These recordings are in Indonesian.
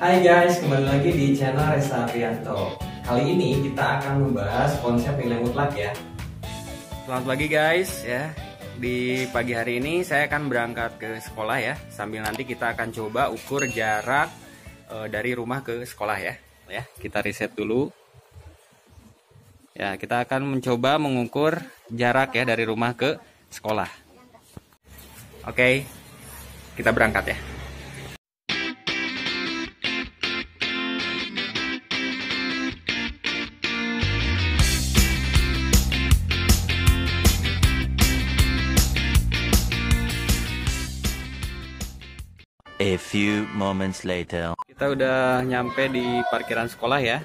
Hai guys, kembali lagi di channel Reza Prianto. Kali ini kita akan membahas konsep nilai mutlak ya. Selamat pagi guys ya. Di pagi hari ini saya akan berangkat ke sekolah ya. Sambil nanti kita akan coba ukur jarak dari rumah ke sekolah ya. Kita reset dulu. Ya, kita akan mencoba mengukur jarak ya dari rumah ke sekolah. Oke, kita berangkat ya. A few moments later. Kita udah nyampe di parkiran sekolah ya.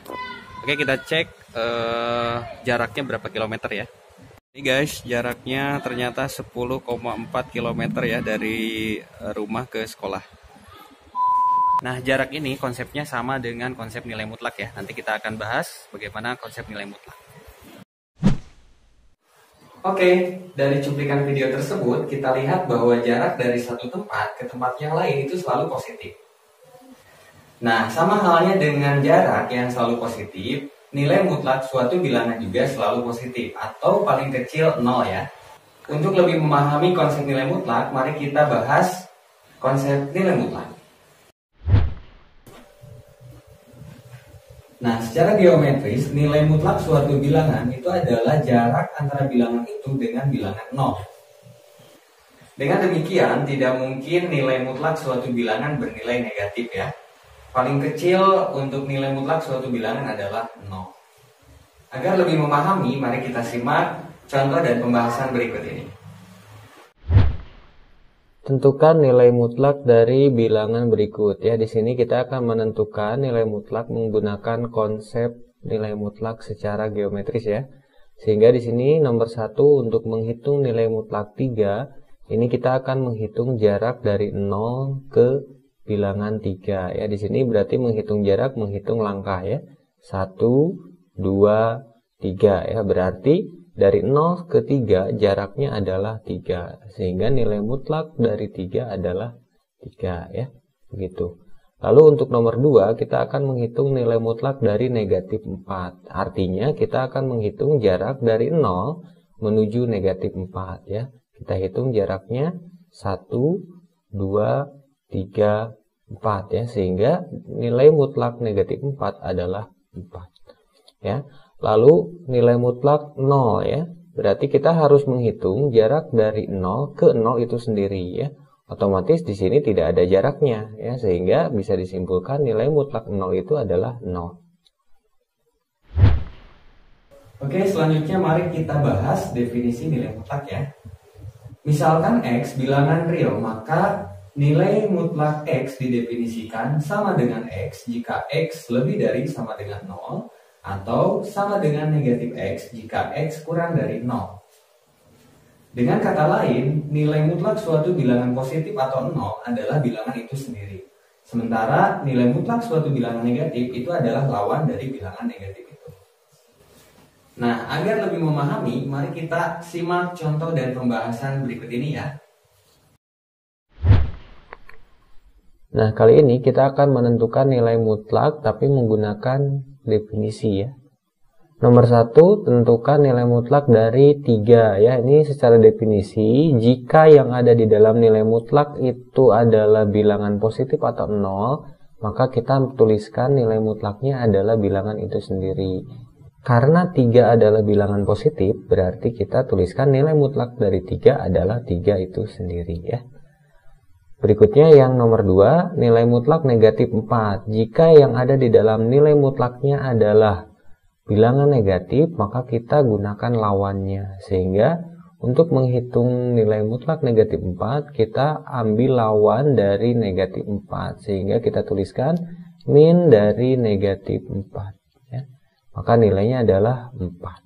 Oke, kita cek jaraknya berapa kilometer ya. Ini guys, jaraknya ternyata 10,4 km ya dari rumah ke sekolah. Nah, jarak ini konsepnya sama dengan konsep nilai mutlak ya. Nanti kita akan bahas bagaimana konsep nilai mutlak. Oke, dari cuplikan video tersebut kita lihat bahwa jarak dari satu tempat ke tempat yang lain itu selalu positif. Nah, sama halnya dengan jarak yang selalu positif, nilai mutlak suatu bilangan juga selalu positif atau paling kecil 0 ya. Untuk lebih memahami konsep nilai mutlak, mari kita bahas konsep nilai mutlak. Nah, secara geometris, nilai mutlak suatu bilangan itu adalah jarak antara bilangan itu dengan bilangan 0. Dengan demikian, tidak mungkin nilai mutlak suatu bilangan bernilai negatif ya. Paling kecil untuk nilai mutlak suatu bilangan adalah 0. Agar lebih memahami, mari kita simak contoh dan pembahasan berikut ini. Tentukan nilai mutlak dari bilangan berikut ya. Di sini kita akan menentukan nilai mutlak menggunakan konsep nilai mutlak secara geometris ya. Sehingga di sini nomor 1 untuk menghitung nilai mutlak 3, ini kita akan menghitung jarak dari 0 ke bilangan 3 ya. Di sini berarti menghitung jarak, menghitung langkah ya. 1 2 3 ya. Berarti dari 0 ke 3 jaraknya adalah 3. Sehingga nilai mutlak dari 3 adalah 3 ya. Begitu. Lalu untuk nomor 2 kita akan menghitung nilai mutlak dari negatif 4. Artinya kita akan menghitung jarak dari 0 menuju negatif 4 ya. Kita hitung jaraknya 1, 2, 3, 4 ya. Sehingga nilai mutlak negatif 4 adalah 4 ya. Lalu nilai mutlak 0 ya. Berarti kita harus menghitung jarak dari 0 ke 0 itu sendiri ya. Otomatis di sini tidak ada jaraknya ya, sehingga bisa disimpulkan nilai mutlak 0 itu adalah 0. Oke, selanjutnya mari kita bahas definisi nilai mutlak ya. Misalkan X bilangan real, maka nilai mutlak X didefinisikan sama dengan X jika X lebih dari sama dengan 0 atau sama dengan negatif X jika X kurang dari 0. Dengan kata lain, nilai mutlak suatu bilangan positif atau 0 adalah bilangan itu sendiri. Sementara nilai mutlak suatu bilangan negatif itu adalah lawan dari bilangan negatif itu. Nah, agar lebih memahami, mari kita simak contoh dan pembahasan berikut ini ya. Nah, kali ini kita akan menentukan nilai mutlak tapi menggunakan definisi ya. Nomor 1, tentukan nilai mutlak dari 3 ya. Ini secara definisi, jika yang ada di dalam nilai mutlak itu adalah bilangan positif atau 0, maka kita tuliskan nilai mutlaknya adalah bilangan itu sendiri. Karena 3 adalah bilangan positif, berarti kita tuliskan nilai mutlak dari 3 adalah 3 itu sendiri ya. Berikutnya yang nomor 2, nilai mutlak negatif 4. Jika yang ada di dalam nilai mutlaknya adalah bilangan negatif, maka kita gunakan lawannya. Sehingga untuk menghitung nilai mutlak negatif 4, kita ambil lawan dari negatif 4. Sehingga kita tuliskan min dari negatif 4. Ya. Maka nilainya adalah 4.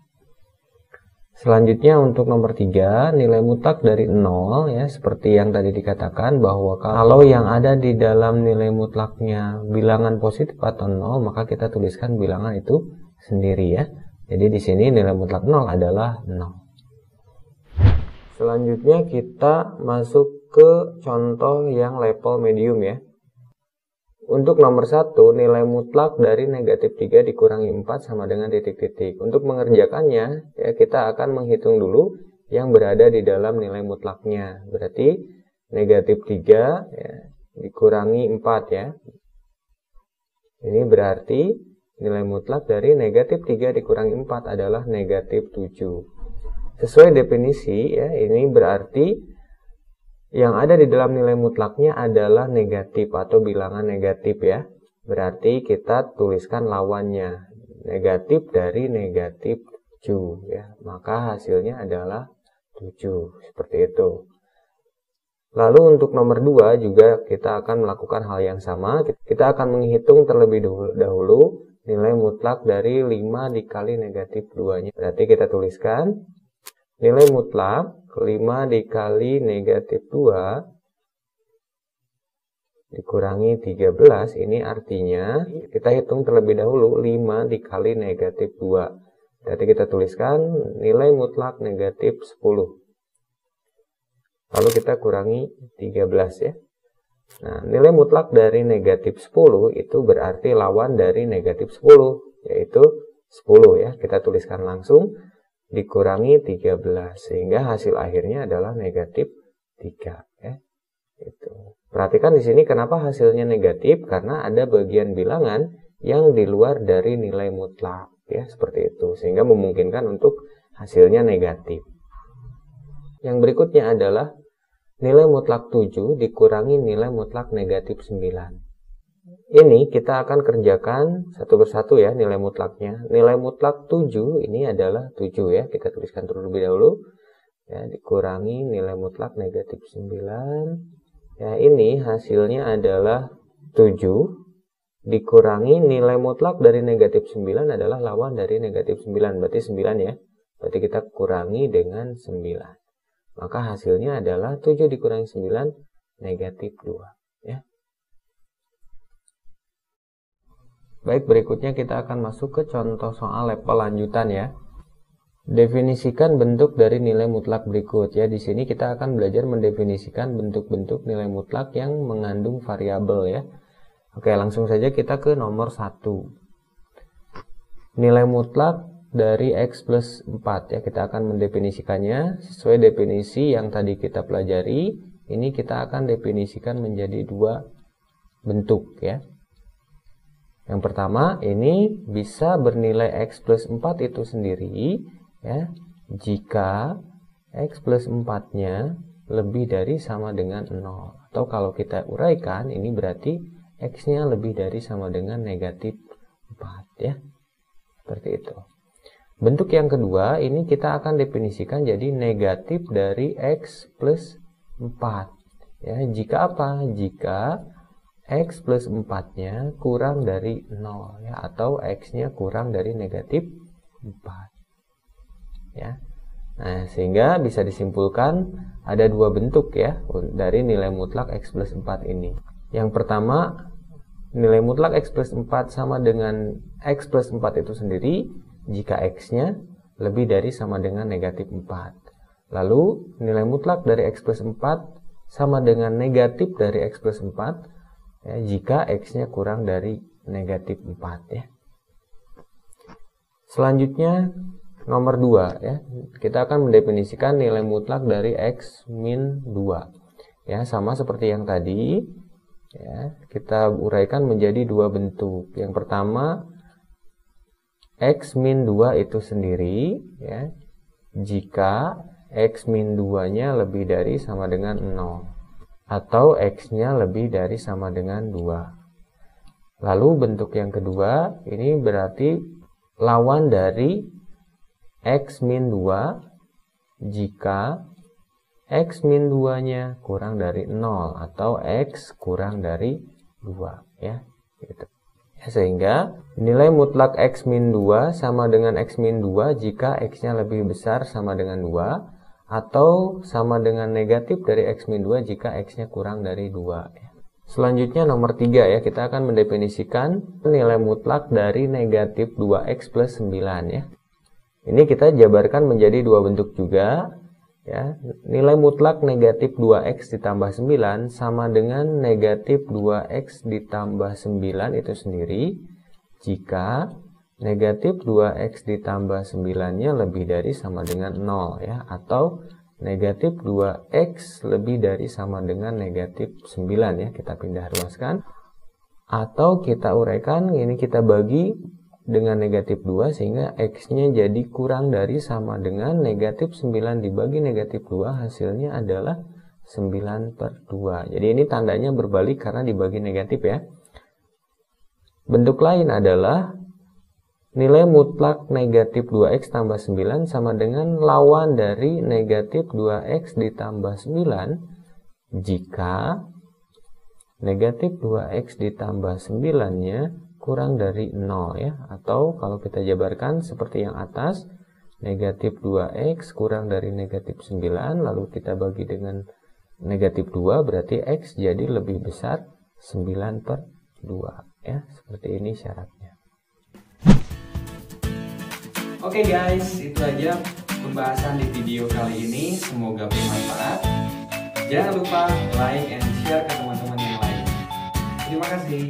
Selanjutnya untuk nomor 3, nilai mutlak dari 0 ya, seperti yang tadi dikatakan bahwa kalau yang ada di dalam nilai mutlaknya bilangan positif atau 0, maka kita tuliskan bilangan itu sendiri ya. Jadi di sini nilai mutlak 0 adalah 0. Selanjutnya kita masuk ke contoh yang level medium ya. Untuk nomor 1, nilai mutlak dari negatif 3 dikurangi 4 sama dengan titik-titik. Untuk mengerjakannya, ya, kita akan menghitung dulu yang berada di dalam nilai mutlaknya. Berarti negatif 3 ya, dikurangi 4 ya. Ini berarti nilai mutlak dari negatif 3 dikurangi 4 adalah negatif 7. Sesuai definisi, ya, ini berarti yang ada di dalam nilai mutlaknya adalah negatif atau bilangan negatif ya. Berarti kita tuliskan lawannya. Negatif dari negatif 7 ya. Maka hasilnya adalah 7. Seperti itu. Lalu untuk nomor 2 juga kita akan melakukan hal yang sama. Kita akan menghitung terlebih dahulu nilai mutlak dari 5 dikali negatif 2-nya. Berarti kita tuliskan nilai mutlak 5 dikali negatif 2 dikurangi 13, ini artinya kita hitung terlebih dahulu 5 dikali negatif 2. Berarti kita tuliskan nilai mutlak negatif 10. Lalu kita kurangi 13 ya. Nah, nilai mutlak dari negatif 10 itu berarti lawan dari negatif 10, yaitu 10 ya. Kita tuliskan langsung dikurangi 13 sehingga hasil akhirnya adalah negatif 3 ya. Itu. Perhatikan di sini kenapa hasilnya negatif, karena ada bagian bilangan yang di luar dari nilai mutlak ya, seperti itu sehingga memungkinkan untuk hasilnya negatif. Yang berikutnya adalah nilai mutlak 7 dikurangi nilai mutlak negatif 9. Ini kita akan kerjakan satu persatu ya nilai mutlaknya. Nilai mutlak 7 ini adalah 7 ya. Kita tuliskan terlebih dahulu. Ya, dikurangi nilai mutlak negatif 9. Ya, ini hasilnya adalah 7. Dikurangi nilai mutlak dari negatif 9 adalah lawan dari negatif 9. Berarti 9 ya. Berarti kita kurangi dengan 9. Maka hasilnya adalah 7 dikurangi 9 negatif 2 ya. Baik, berikutnya kita akan masuk ke contoh soal level lanjutan ya. Definisikan bentuk dari nilai mutlak berikut ya. Di sini kita akan belajar mendefinisikan bentuk-bentuk nilai mutlak yang mengandung variabel ya. Oke, langsung saja kita ke nomor 1. Nilai mutlak dari X plus 4 ya. Kita akan mendefinisikannya sesuai definisi yang tadi kita pelajari. Ini kita akan definisikan menjadi 2 bentuk ya. Yang pertama, ini bisa bernilai X plus 4 itu sendiri ya, jika X plus 4-nya lebih dari sama dengan 0. Atau kalau kita uraikan, ini berarti X-nya lebih dari sama dengan negatif 4 ya. Seperti itu. Bentuk yang kedua, ini kita akan definisikan jadi negatif dari X plus 4. Ya, jika apa? Jika X plus 4-nya kurang dari 0 ya, atau X-nya kurang dari negatif 4 ya. Nah, sehingga bisa disimpulkan ada 2 bentuk ya dari nilai mutlak X plus 4 ini. Yang pertama, nilai mutlak X plus 4 sama dengan X plus 4 itu sendiri jika X-nya lebih dari sama dengan negatif 4. Lalu nilai mutlak dari X plus 4 sama dengan negatif dari X plus 4 ya, jika X-nya kurang dari negatif 4 ya. Selanjutnya nomor 2 ya. Kita akan mendefinisikan nilai mutlak dari X min 2 ya, sama seperti yang tadi ya. Kita uraikan menjadi 2 bentuk. Yang pertama, X min 2 itu sendiri ya, jika X min 2-nya lebih dari sama dengan 0 atau X-nya lebih dari sama dengan 2. Lalu bentuk yang kedua, ini berarti lawan dari X min 2 jika X min 2-nya kurang dari 0 atau X kurang dari 2 ya. Gitu. Ya, sehingga nilai mutlak X min 2 sama dengan X min 2 jika X-nya lebih besar sama dengan 2 atau sama dengan negatif dari X min 2 jika X-nya kurang dari 2 ya. Selanjutnya nomor 3 ya, kita akan mendefinisikan nilai mutlak dari negatif 2X plus 9 ya. Ini kita jabarkan menjadi 2 bentuk juga. Ya, nilai mutlak negatif 2x ditambah 9 sama dengan negatif 2x ditambah 9 itu sendiri jika negatif 2x ditambah 9-nya lebih dari sama dengan 0 ya, atau negatif 2x lebih dari sama dengan negatif 9 ya. Kita pindah ruaskan atau kita uraikan, ini kita bagi dengan negatif 2 sehingga x-nya jadi kurang dari sama dengan negatif 9 dibagi negatif 2, hasilnya adalah 9/2. Jadi ini tandanya berbalik karena dibagi negatif ya. Bentuk lain adalah nilai mutlak negatif 2x tambah 9 sama dengan lawan dari negatif 2x ditambah 9 jika negatif 2x ditambah 9-nya kurang dari 0 ya, atau kalau kita jabarkan seperti yang atas, negatif 2x kurang dari negatif 9 lalu kita bagi dengan negatif 2 berarti x jadi lebih besar 9/2 ya, seperti ini syaratnya. Oke guys, itu aja pembahasan di video kali ini, semoga bermanfaat. Jangan lupa like and share ke teman-teman yang lain. Terima kasih.